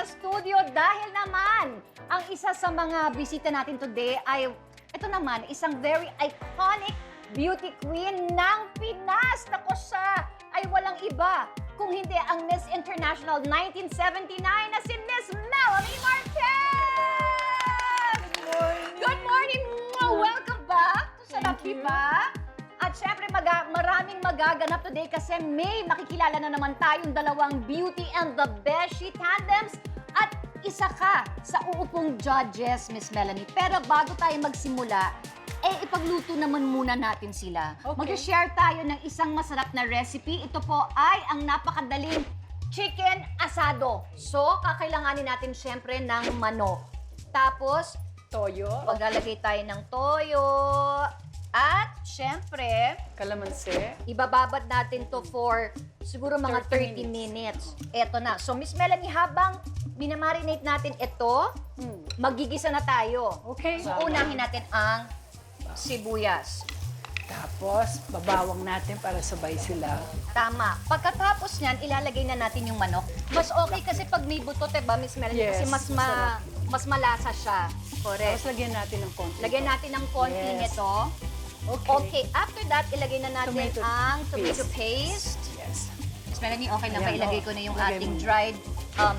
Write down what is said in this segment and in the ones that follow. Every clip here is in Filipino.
studio dahil naman ang isa sa mga bisita natin today ay ito naman, isang very iconic beauty queen ng Pinas. Nako, siya ay walang iba kung hindi ang Miss International 1979 na si Miss Melanie Marquez! Good morning! Welcome back to Sarap, diba? At syempre, maraming magaganap today kasi may makikilala na naman tayong dalawang Beauty and the Beshi tandems at isa ka sa uupong judges, Miss Melanie. Pero bago tayo magsimula, ipagluto naman muna natin sila. Okay. Mag-share tayo ng isang masarap na recipe. Ito po ay ang napakadaling chicken asado. So, kakailanganin natin syempre ng manok. Tapos, Toyo, maglalagay tayo ng toyo. At, syempre, kalamansi. ibababad natin to for siguro mga 30 minutes. Eto na. So, Miss Melanie, habang minamarinate natin ito, magigisa na tayo. Okay. So, unahin natin ang sibuyas. Tapos, babawang natin para sabay sila. Tama. Pagkatapos niyan, ilalagay na natin yung manok. Mas okay kasi pag may buto, diba, Miss Melanie? Yes, Kasi masarap. mas malasa siya. Tapos, Correct. lagyan natin ng konti. Lagyan natin ng konti Yes. nito. Okay. After that, ilagay na natin Tomato ang tomato paste. Yes. Miss Melanie, okay lang ba? Ayan, Ilagay oh. ko na yung Lagay ating mo. dried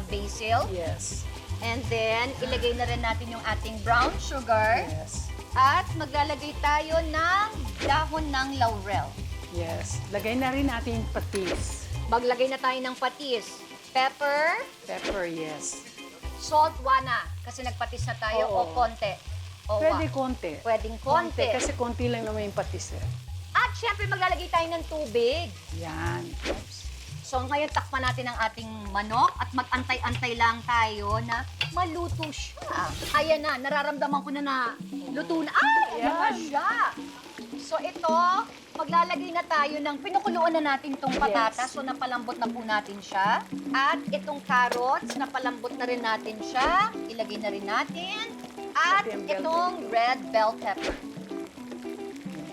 basil. Yes. And then, ilagay na rin natin yung ating brown sugar. Yes. At maglalagay tayo ng dahon ng laurel. Yes. Lagay na rin natin yung patis. Maglagay na tayo ng patis. Pepper, Pepper, yes. salt, wana. Kasi nagpatis na tayo o Oo. konti. O Pwede wa. konti. Pwedeng konti. Kasi konti lang naman yung patis eh. At syempre, maglalagay tayo ng tubig. Yan. Oops. So ngayon, takpan natin ang ating manok at mag-antay-antay lang tayo na maluto siya. Ayan na, nararamdaman ko na luto na. Ay, ayan na siya. So ito, maglalagay na tayo ng, pinukuluan na natin itong patatas. Yes. So napalambot na po natin siya. At itong carrots, napalambot na rin natin siya. Ilagay na rin natin. At Ito yung bell itong red bell pepper.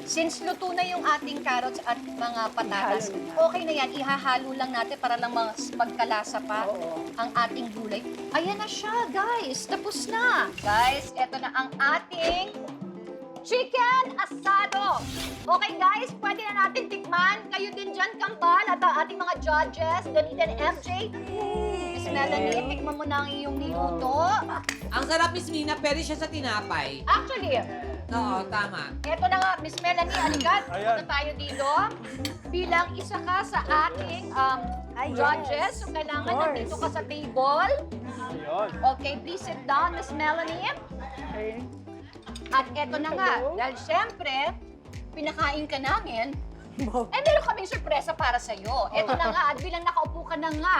Since luto na yung ating carrots at mga patatas, Ihalo na. okay na yan. Ihahalo lang natin para lang mas magkalasa pa Oo. ang ating gulay. Ayan na siya, guys. Tapos na. Guys, eto na ang ating chicken asado. Okay, guys, pwede na natin tikman. Kayo din dyan, Kambal, at ang ating mga judges, Donita and MJ. Miss Melanie, tikman mo na ang iyong niluto. Ang sarap, Miss Mina, pwede siya sa tinapay. Actually, Oo, tama. eto na nga, Miss Melanie, alikat. Punta tayo dito. Bilang isa ka sa ating judges, so kailangan nandito ka sa table. Okay, please sit down, Miss Melanie. Okay. At eto na nga, dahil syempre, pinakain ka namin, meron kaming sorpresa para sa'yo. Eto na nga, at bilang nakaupo ka na nga,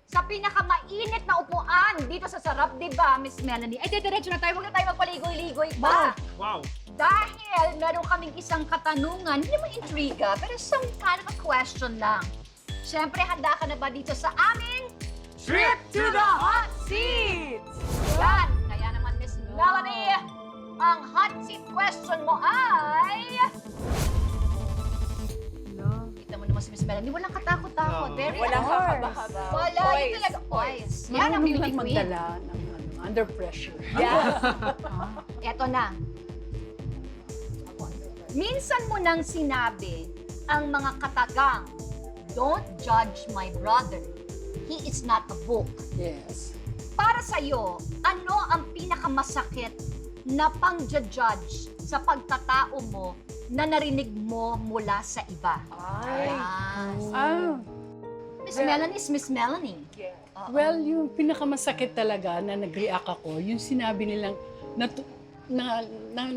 sa pinakamainit na upuan dito sa Sarap, di ba, Miss Melanie? Ay, diretso na tayo, huwag na tayo magpaligoy-ligoy pa. Wow! Dahil meron kaming isang katanungan, hindi naman intriga, pero some kind of a question lang. Siyempre, handa ka na ba dito sa aming Trip to the Hot Seats? Yan! Kaya naman, Miss Melanie, ang hot seat question mo ay... Kita mo naman si Miss Melanie, walang katakot-takot. No. Very Walang alert. kakaba-kaba. Wala, yun Poise. talaga. Poise. Yan ang Marunong beauty lang queen. magdala ng under pressure. Eto na. Minsan mo nang sinabi ang mga katagang, "Don't judge my brother. He is not a book." Yes. Para sa'yo, ano ang pinakamasakit na pang-judge sa pagkatao mo na narinig mo mula sa iba? Ay. Ah. Miss Melanie is Miss Melanie. Well, yung pinakamasakit talaga na nag-react ako, yung sinabi nilang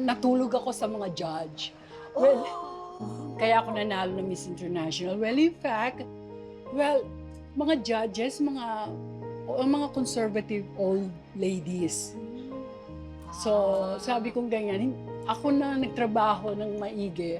natulog ako sa mga judge. Well, kaya ako nanalo ng Miss International. Well, in fact, mga judges, mga conservative old ladies. So, sabi kong ganyan, ako na nagtrabaho ng maigi,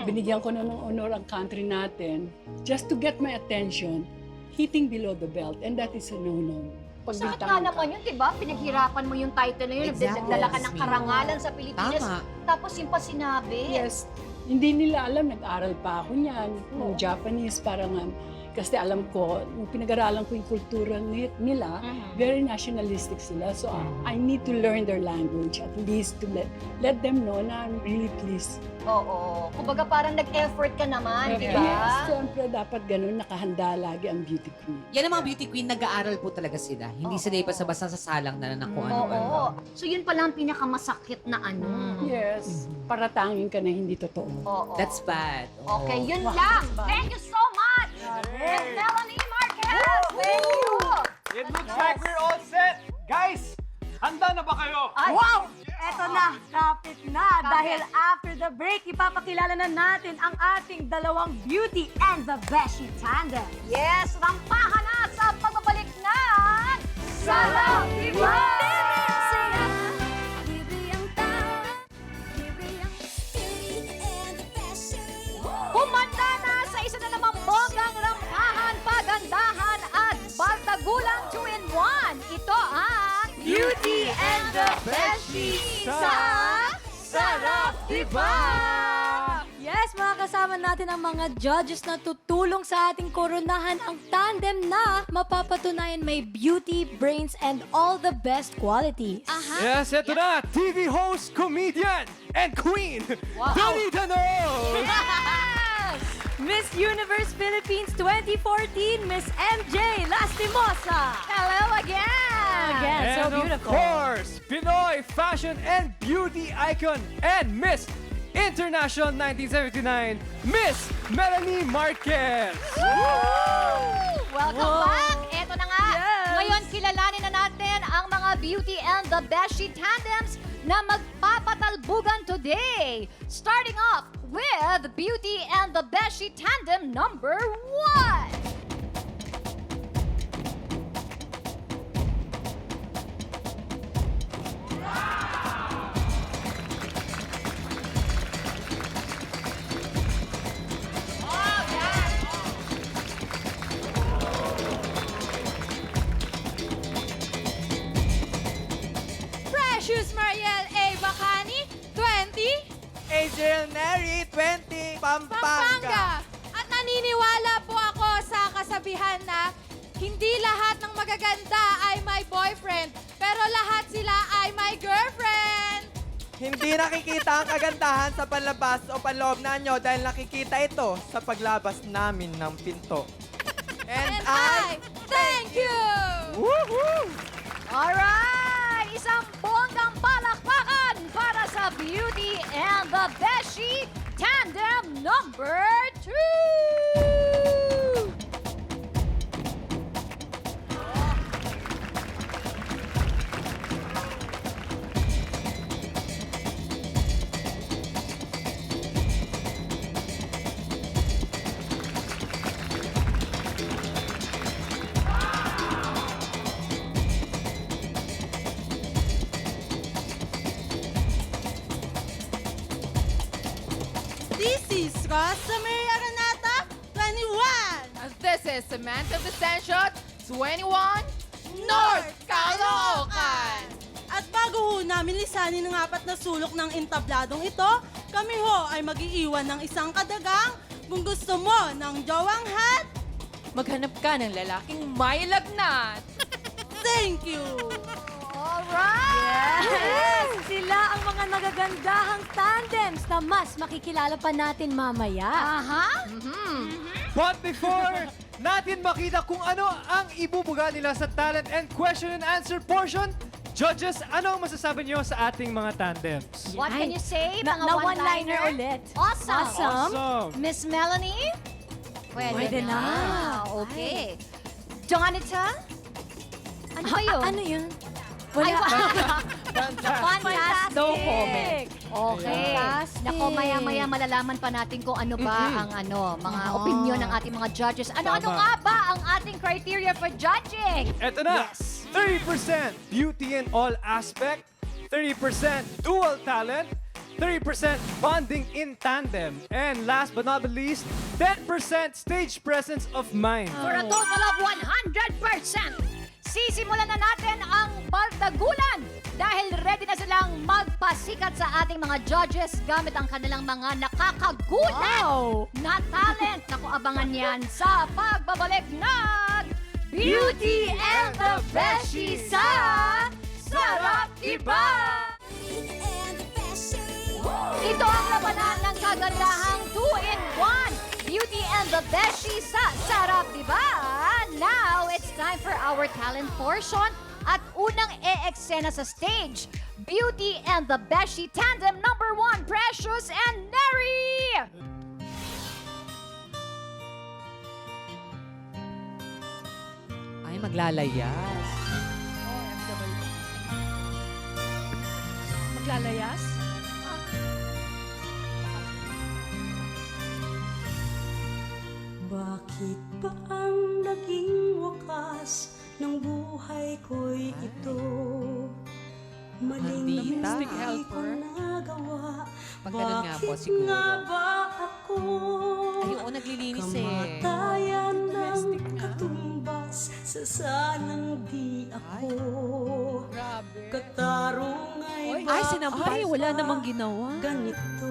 binigyan ko na ng honor ang country natin, just to get my attention, hitting below the belt, and that is a no-no. Sakit nga naman yun, di ba? Pinaghirapan mo yung title na yun, Exactly. nagdala ka ng karangalan sa Pilipinas, Tama. tapos yung pa sinabi. Yes. Hindi nila alam, nag-aral pa ako niyan, ng Japanese, para nga. Kasi alam ko, nung pinag-aralan ko yung kultura nila, very nationalistic sila. So I need to learn their language at least to let them know na I'm really pleased. Oo. Kumbaga parang nag-effort ka naman, di ba? Yes, siyempre dapat ganun, nakahanda lagi ang beauty queen. Yan ang mga beauty queen, nag-aaral po talaga sila. Hindi sila basta-basta sasalang na kung ano-ano. Oo. So yun pala ang pinakamasakit na ano. Yes, paratangin ka na hindi totoo. Oo. That's bad. Oo. Okay, yun lang. Thank you so much, Miss Melanie Marquez. Thank you. It looks like we're all set. Guys, handa na ba kayo? Ay, Wow! Eto na, kapit na. Dahil after the break, ipapakilala na natin ang ating dalawang beauty and the beshi tandem. yes, rampahan na sa pagbabalik ng Sarap Diba! Kumanda na sa isa na namang bonggang rampahan, pagandahan at baltagulang 2-in-1. Ito ang Beauty and the Beshi sa Sarap Diba! Yes, mga kasama natin ang mga judges na tutulong sa ating koronahan ang tandem na mapapatunayan may beauty, brains, and all the best qualities. Yes, eto na. TV host, comedian, and queen, Dani Dano! Miss Universe Philippines 2014, Miss MJ Lastimosa. Hello again! Again, so And beautiful. of course, Pinoy fashion and beauty icon and Miss International 1979, Miss Melanie Marquez. Welcome back! Eto na nga, Yes. ngayon kilalanin na natin ang mga Beauty and the Beshi tandems na magpapatalbugan today. Starting off with Beauty and the Beshi tandem number 1. Precious Mariel A. Bacani, 20, Adriel Mary, 20, Pampanga. Pampanga. At naniniwala po ako sa kasabihan na hindi lahat ng magaganda ay may boyfriend, pero lahat sila ay may girlfriend. Hindi nakikita ang kagandahan sa panlabas o panloob na nyo dahil nakikita ito sa paglabas namin ng pinto. And I thank you! Woohoo! Alright! Isang bonggang palakpakan para sa Beauty and the Beshi tandem number 2! This is Rosemary Aranata, 21. And this is Samantha Vicencio, 21, North Caloocan. At bago ho namin lisanin ang apat na sulok ng entabladong ito, kami ho ay mag-iiwan ng isang kadagang. Kung gusto mo ng jowang hat, Maghanap ka ng lalaking may lagnat. thank you. Alright! Yes! Sila ang mga nagagandahang tandems na mas makikilala pa natin mamaya. Aha! But before natin makita kung ano ang ibubuga nila sa talent and question and answer portion, judges, ano ang masasabi niyo sa ating mga tandems? What can you say? Na Mga one-liner ulit. Awesome! Awesome! Miss Melanie? Pwede na. Okay. Jonathan? Ano ba yun? Ano yun? Ay, Wala. Fantastic! No comment. Okay. Fantastic. Nako, maya-maya malalaman pa natin kung ano ba ang mga opinion ng ating mga judges. Ano-ano Tama. nga ba ang ating criteria for judging? Eto na, 30% beauty in all aspect, 30% dual talent, 30% bonding in tandem, and last but not the least, 10% stage presence of mind. For a total of 100%. Sisimulan na natin ang Bardagulan dahil ready na silang magpasikat sa ating mga judges gamit ang kanilang mga nakakagulat na talent. Naku, abangan yan sa pagbabalik ng Beauty and the Beshi sa Sarap Diba! Ito ang labanan ng kagandahang 2-in-1 Beauty and the Beshi sa Sarap Diba! Now, it's time for our talent portion at unang e-eksena sa stage, Beauty and the Beshi Tandem number 1, Precious and Neri! Ay, maglalayas. Maglalayas? Bakit ba ang naging wakas ng buhay ko'y ito? Maling Maldita. hindi ko Helper. nagawa. Pag ganun nga po, Bakit siguro. nga ba ako? Ay, oo, naglilinis eh. Kamatayan ng katumbas sa sanang di ako. Grabe. Katarong ay Ay, sinampay. Wala namang ginawa. Ganito.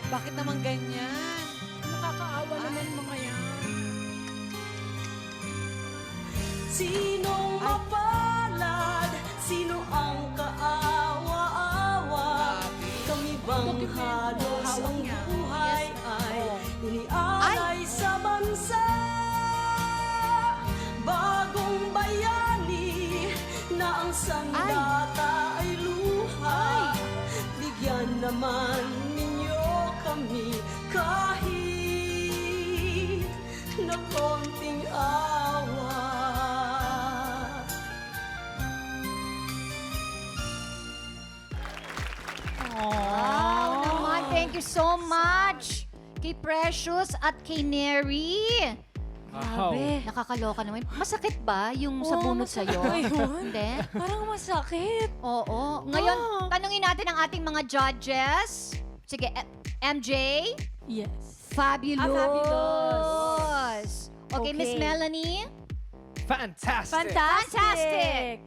Bakit naman ganyan? Nakakaawa naman mga yan. Sinong mapalad? Sino ang kaawa-awa? Kami bang halos ang buhay ay inialay sa bansa? Bagong bayani na ang sandata ay luha. Bigyan naman ninyo kami kahit na konting awa. Wow naman, thank you so much kay Precious at kay Neri. Wow. Nakakaloka naman. Masakit ba yung sa bunot sa'yo? Hindi? Parang masakit. Oo. Ngayon, tanungin natin ang ating mga judges. Sige, MJ? Yes. Fabulous. Fabulous. Okay, Miss Okay. Melanie? Fantastic. Fantastic.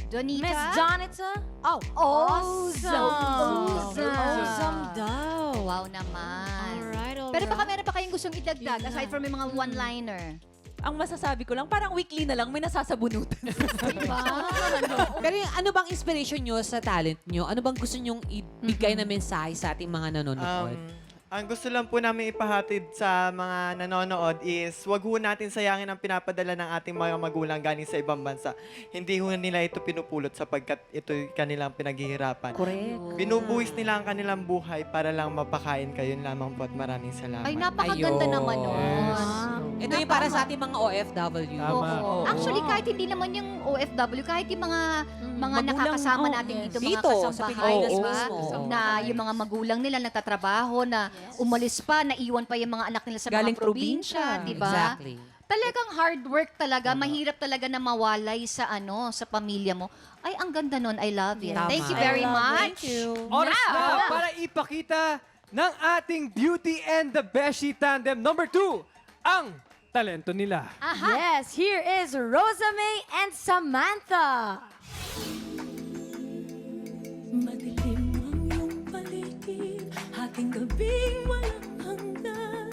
Donita? Miss Jonita? Oh, awesome. Awesome. Awesome daw. Wow naman. Alright. Pero baka meron pa kayong gustong idagdag aside from yung mga one-liner. Ang masasabi ko lang, parang weekly na lang may nasasabunutan. Diba? Pero yung ano bang inspiration nyo sa talent nyo? Ano bang gusto nyong ibigay na mensahe sa ating mga nanonood? Ang gusto lang po namin ipahatid sa mga nanonood is wag ho natin sayangin ang pinapadala ng ating mga magulang galing sa ibang bansa. Hindi ho nila ito pinupulot sapagkat ito kanilang pinaghihirapan. Correct. Binubuwis nila ang kanilang buhay para lang mapakain kayo lamang po at maraming salamat. Ay, napakaganda Ayun. naman nun. Ito yung para sa ating mga OFW. Tama. Oo. Actually, kahit hindi naman yung OFW, kahit yung mga Magulang, nakakasama oh, natin yes. dito, mga Dito, sa kasambahay, Pilipinas diba? mismo. Na yung mga magulang nila nagtatrabaho, na umalis pa, naiwan pa yung mga anak nila sa Galing mga probinsya, probinsya. di ba? Exactly. Talagang hard work talaga, mahirap talaga na mawalay sa sa pamilya mo. Ay, ang ganda nun. I love it. Tama. Thank you very much. Thank you. Oras na Now, para ipakita ng ating Beauty and the Beshi Tandem number 2 ang talento nila. Yes, here is Rosa May and Samantha. Madilim ang iyong paligid, hating gabing walang hanggan.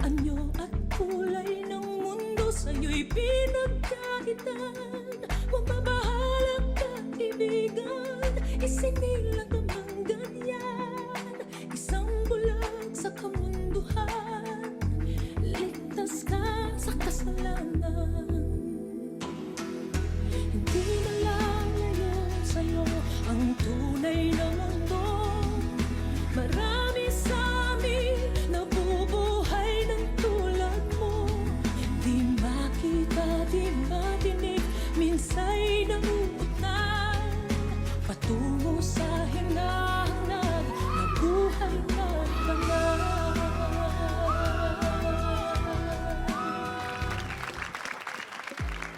Anyo at kulay ng mundo sa'yo'y pinagkaitan. Huwag mabahalang kaibigan, isinilang ka mang ganyan. Isang bulag sa kamunduhan, ligtas ka sa kasalanan. Hindi na lang ngayon sa'yo ang tunay na mundo. Marami sa amin nabubuhay ng tulad mo. Di makita, di matinig, minsa'y nanguutang. Patungo sa hinahanap na buhay na pangarap.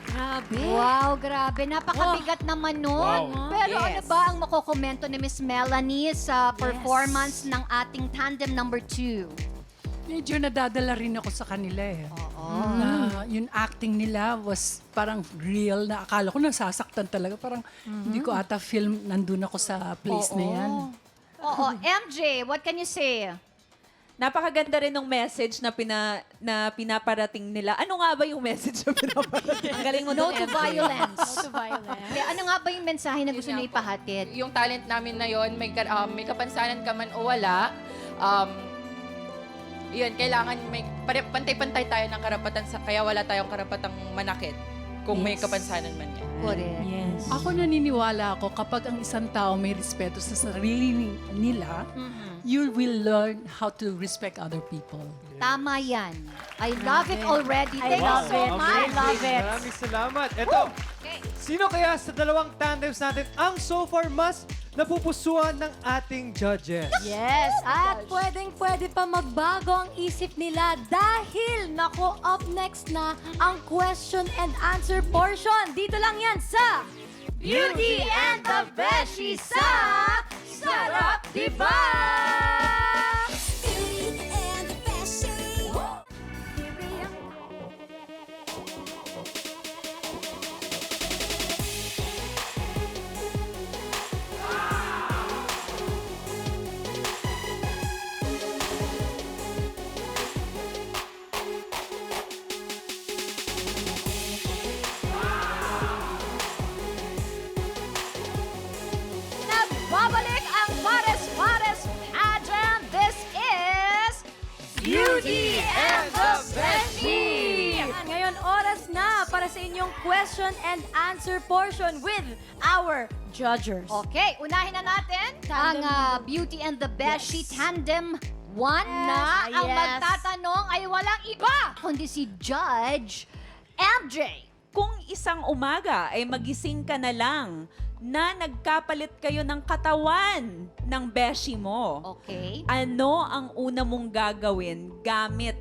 Grabe. wow, grabe. Napakabigat naman nun. Wow. Pero ano Yes. ba ang makokomento ni Miss Melanie sa performance ng ating tandem number 2? Medyo nadadala rin ako sa kanila eh. Oo. Na yung acting nila was parang real na akala ko nasasaktan talaga. Parang hindi ko ata film nandun ako sa place na yan. Oo. MJ, what can you say? Napakaganda rin ng message na pinaparating nila. Ano nga ba yung message na pinaparating? Ang galing mo No doon, to MJ. violence. No to violence. Kaya ano nga ba yung mensahe na gusto niyo ipahatid? Yung talent namin na yon, may kapansanan ka man o wala, yun, kailangan pantay-pantay tayo ng karapatan, kaya wala tayong karapatang manakit kung may kapansanan man yan. Correct. Yes. Ako naniniwala ako kapag ang isang tao may respeto sa sarili nila, you will learn how to respect other people. Tama yan. I love it already. I Thank you love so it. much. I love it. Maraming salamat. Eto, sino kaya sa dalawang tandems natin ang so far mas napupusuan ng ating judges? Yes, at pwedeng-pwede pa magbago ang isip nila dahil, naku, up next na ang question and answer portion. Dito lang yan sa Beauty and the Beshi sa Sarap Diba! Nagbabalik ang Pares-Pares Pageant. This is Beauty and the Beshi! Yan, ngayon, oras na para sa inyong question and answer portion with our judgers. Okay, unahin na natin ang Beauty and the Beshi Tandem 1 na ang Yes. magtatanong ay walang iba kundi si Judge MJ. Kung isang umaga ay magising ka na lang na nagkapalit kayo ng katawan ng beshi mo, Okay. ano ang una mong gagawin gamit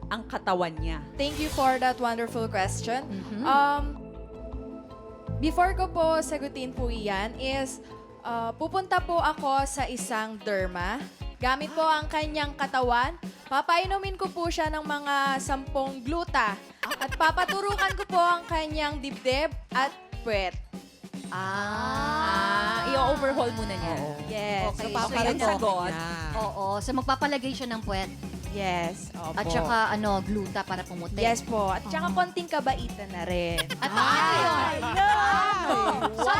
ang katawan niya? Thank you for that wonderful question. Before ko po sagutin po iyan is, pupunta po ako sa isang derma. Gamit po ang kanyang katawan. Papainumin ko po siya ng mga 10 gluta. At papaturukan ko po ang kanyang dibdib at puwet. I-overhaul muna niya. Yes. Okay, So, so yun yan po. sagot. Oo, so magpapalagay siya ng puwet. Yes. Opo. At saka gluta para pumuti. Yes po. At saka konting kabaitan na rin. At yun. So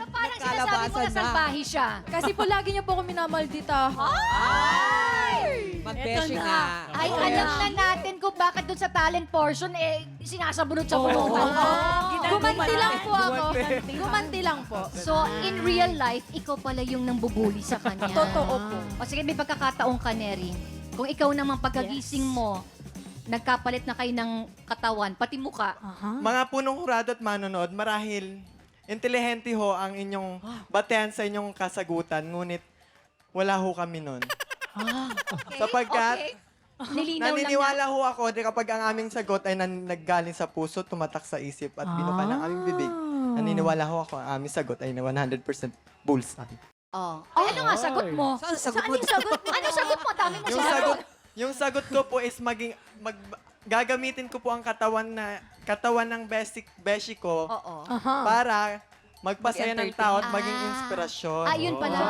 parang sinasabi mo na salbahe siya. Kasi po lagi niyo po ako minamaldita. Mag-beshi nga. Ay, alam na natin kung bakit dun sa talent portion, sinasabunod sa bulungan. Gumanti lang po ako. Gumanti lang po. So, in real life, ikaw pala yung nambubuli sa kanya. Totoo po. O sige, may pagkakataong ka, Neri. Kung ikaw naman pagkagising mo, nagkapalit na kayo ng katawan, pati muka. Mga punong hurado at manonood, marahil intelihente ho ang inyong batehan sa inyong kasagutan, ngunit wala ho kami nun. Sapagkat Nilinaw lang na. naniniwala ho ako na kapag ang aming sagot ay naggaling sa puso, tumatak sa isip at binuka ng aming bibig, naniniwala ho ako ang aming sagot ay na 100% bullseye. Oh. Ay, ano nga sagot mo? Saan sagot mo? Ano sagot mo? Ano sagot mo? Dami mo Yung sagot ko po is gagamitin ko po ang katawan ng beshi ko Oo. para magpasaya ng tao at maging inspirasyon. Ayun pala. So,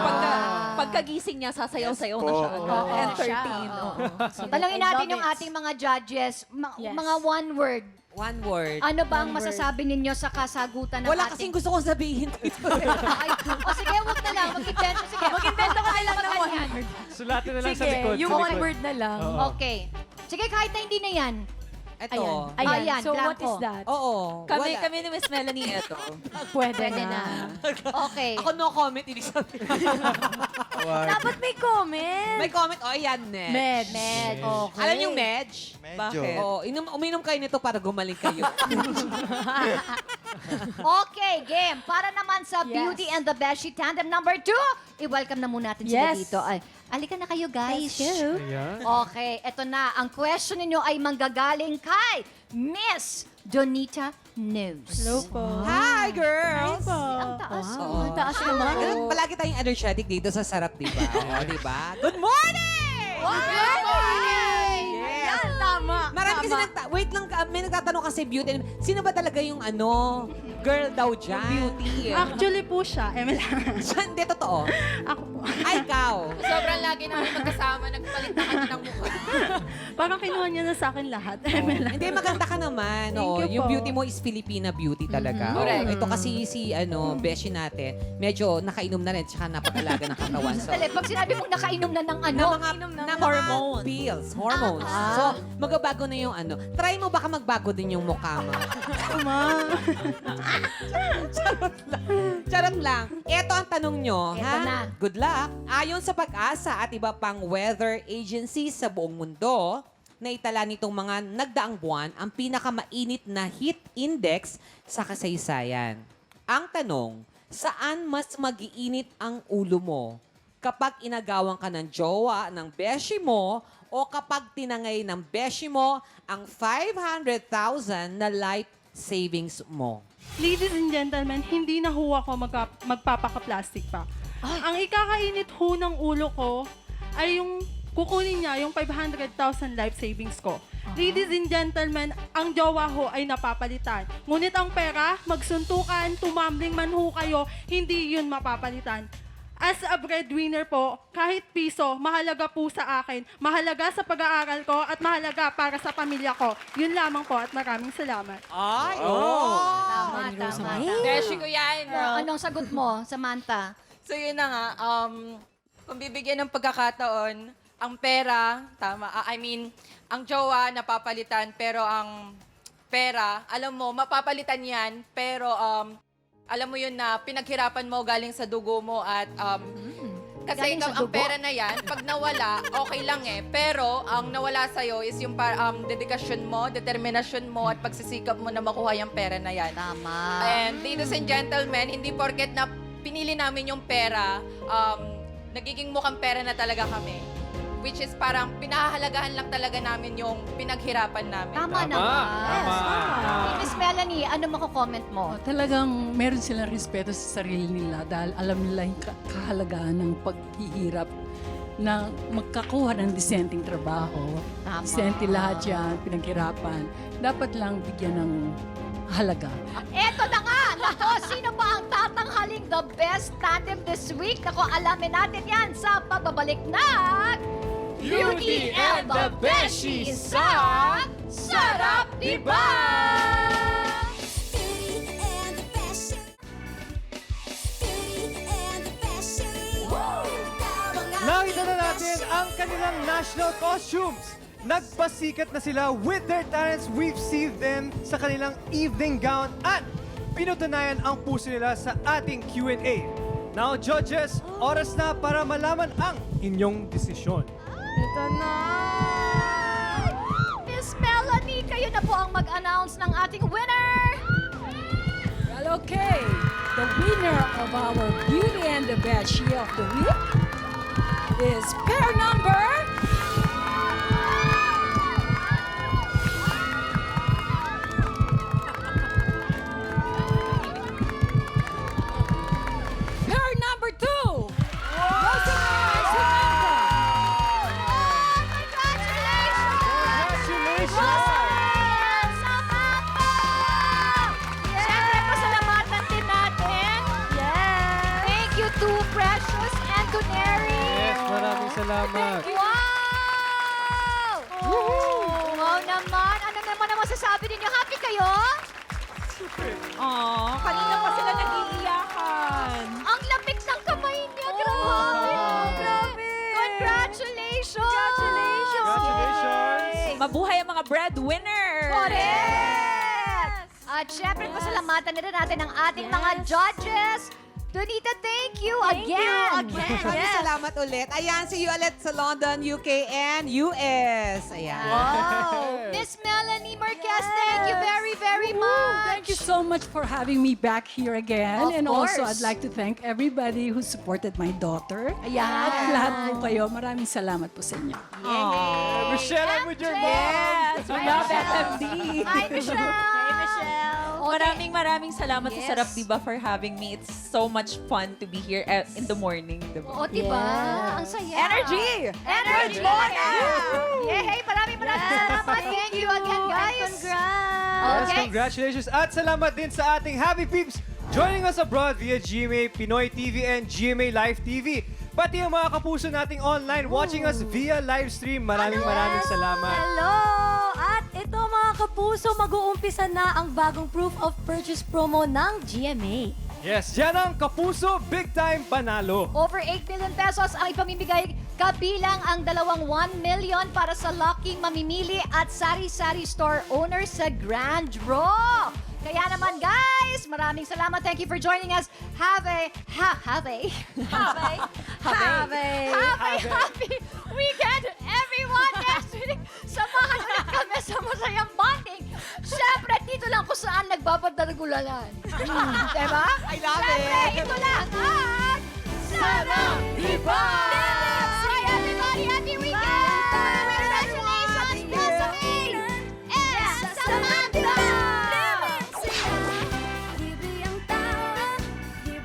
pagkagising niya, sasayaw-sayaw na Yes siya. po. Ano? Oo. Entertain. Oo. Oo. Talangin I natin love yung it. ating mga judges. Yes. Mga one word. One word. Ano ba ang masasabi ninyo sa kasagutan ng Wala ating... kasing gusto kong sabihin dito. Ay, o sige, wag na lang. Mag-invento. Sige, mag-invento ka na lang ng one word. Sulatin na lang sa Sige, likod. yung sa one likod. word na lang. Oo. Okay. Sige, kahit na hindi na yan. Ito. Ayan, So, what blanco. is that? Oo. Kami wala. ni Miss Melanie, eto. Pwede Pwede na. na. Okay. Ako no comment, ibig sabihin. Dapat may comment. May comment, ayan, Ned. Med. Okay. Alam niyo, Medj? Medyo. Bakit? Uminom kayo nito para gumaling kayo. Okay, game. Para naman sa Yes. Beauty and the Beshi Tandem number 2, i-welcome na muna natin sila Yes. dito. Ay, alika na kayo, guys. Ayan. Okay, eto na. Ang question ninyo ay manggagaling kay Miss Donita News. Hello po. Hi, girls! Ang taas. Oo. Ang taas Mga naman. ganun, palagi tayong energetic dito sa Sarap, di ba? Oo, di ba? Good morning! Good morning! Yes. Yan, tama. Marami kasi wait lang, may nagtatanong kasi beauty. Sino ba talaga yung girl daw dyan? Beauty. Actually po siya, Emily. Hindi, totoo. Ako po. Ay, ikaw. Sobrang lagi namin magkasama, nagpalit na kami ng mukha. Parang kinuha niya na sa akin lahat, Emily. Hindi, maganda ka naman. Thank Oo, you yung po. beauty mo is Filipina beauty talaga. Correct. Oo, ito kasi si Beshi natin, medyo nakainom na rin, tsaka napakalaga ng katawan. So, Dali, pag sinabi mong nakainom na ng ano, na hormones. Pills, hormones. So, magbabago na yung Try mo baka magbago din yung mukha mo. Charot lang. Ito ang tanong nyo, Eto ha? na. Good luck. Ayon sa Pag-asa at iba pang weather agencies sa buong mundo, naitala nitong mga nagdaang buwan ang pinakamainit na heat index sa kasaysayan. Ang tanong, saan mas mag-iinit ang ulo mo? Kapag inagawan ka ng jowa ng beshi mo o kapag tinangay ng beshi mo ang 500,000 na life savings mo? Ladies and gentlemen, hindi na ho ako magpapaka-plastic pa. Ang ikakainit ho ng ulo ko ay yung kukunin niya yung 500,000 life savings ko. Ladies and gentlemen, ang jowa ho ay napapalitan. Ngunit ang pera, magsuntukan, tumambling man ho kayo, hindi yun mapapalitan. As a breadwinner po, kahit piso, mahalaga po sa akin. Mahalaga sa pag-aaral ko at mahalaga para sa pamilya ko. Yun lamang po at maraming salamat. Ay, tama. Beshi ko yan. Anong sagot mo, Samantha? So yun na nga, kung bibigyan ng pagkakataon, ang pera, tama, ang jowa napapalitan, pero ang pera, alam mo, mapapalitan yan, pero alam mo yun na pinaghirapan mo galing sa dugo mo at kasi Galing sa ang dugo? pera na yan, pag nawala, okay lang eh. Pero ang nawala sa'yo is yung dedikasyon mo, determinasyon mo at pagsisikap mo na makuha yung pera na yan. Tama. And ladies and gentlemen, hindi porket na pinili namin yung pera, nagiging mukhang pera na talaga kami. Which is parang pinahahalagahan lang talaga namin yung pinaghirapan namin. Tama naman. Miss Melanie, ano mako-comment mo? Talagang meron silang respeto sa sarili nila dahil alam nila yung kahalagahan ng paghihirap na magkakuha ng disenteng trabaho. Tama. Disente lahat yan, pinaghirapan. Dapat lang bigyan ng halaga. Eto na nga! Nako, sino ba ang tatanghaling the best tandem this week? Nako, alamin natin yan sa pagbabalik na Beauty and the Beshi sa Sarap Diba! Nakita na natin ang kanilang national costumes. Nagpasikat na sila with their talents. We've seen them sa kanilang evening gown at pinutunayan ang puso nila sa ating Q&A. Now, judges, oras na para malaman ang inyong desisyon. Ito na! Miss Melanie, kayo na po ang mag-announce ng ating winner! Well, okay. The winner of our Beauty and the Beshi of the week is pair number... Pair number 2! Siyempre, pasalamatan din natin. Yes! Thank you to Precious and to Neri. Yes, maraming salamat. Wow! Wow naman. Ano naman ang masasabi ninyo? Happy kayo? Kanina pa sila nag-iiyakan. Ang lamig ng kamay niya. Grabe. Grabe. Congratulations! Congratulations! Mabuhay ang mga breadwinner! Correct! At syempre, pasalamatan na rin natin ang ating mga judges. Donita, thank you again. Maraming salamat ulit. Ayan, see you ulit sa London, UK, and US. Ayan. Wow! Miss Melanie Marquez, thank you very, very much. Thank you so much for having me back here again. Of And also, course. I'd like to thank everybody who supported my daughter. Ayan. At lahat po kayo, maraming salamat po sa inyo. Michelle, I'm with your mom. Yes! We love FMD! Hi, Michelle. Hey, Michelle. Maraming salamat sa Sarap Diba for having me. It's so much fun to be here in the morning. Diba? O, diba? Ang saya. Energy! Energy! Yay! Maraming salamat. Thank you again, Yes, Okay. congratulations at salamat din sa ating Happy Peeps joining us abroad via GMA Pinoy TV and GMA Live TV. Pati ang mga kapuso nating online watching us via live stream. Maraming salamat. Hello! At ito mga kapuso, mag-uumpisa na ang bagong proof of purchase promo ng GMA. Yes, yan ang Kapuso Big Time Panalo. Over 8 million pesos ang ipamimigay kabilang ang dalawang 1 million para sa lucky mamimili at sari-sari store owner sa Grand Draw. Kaya naman guys, maraming salamat. Thank you for joining us. Have a happy weekend everyone. Next week, samahan ulit kami sa masayang bonding. Siyempre, dito lang kung saan nagbabadargulalan. Diba? I love Siyempre, it. ito lang. At sana, Iba! Hi everybody, happy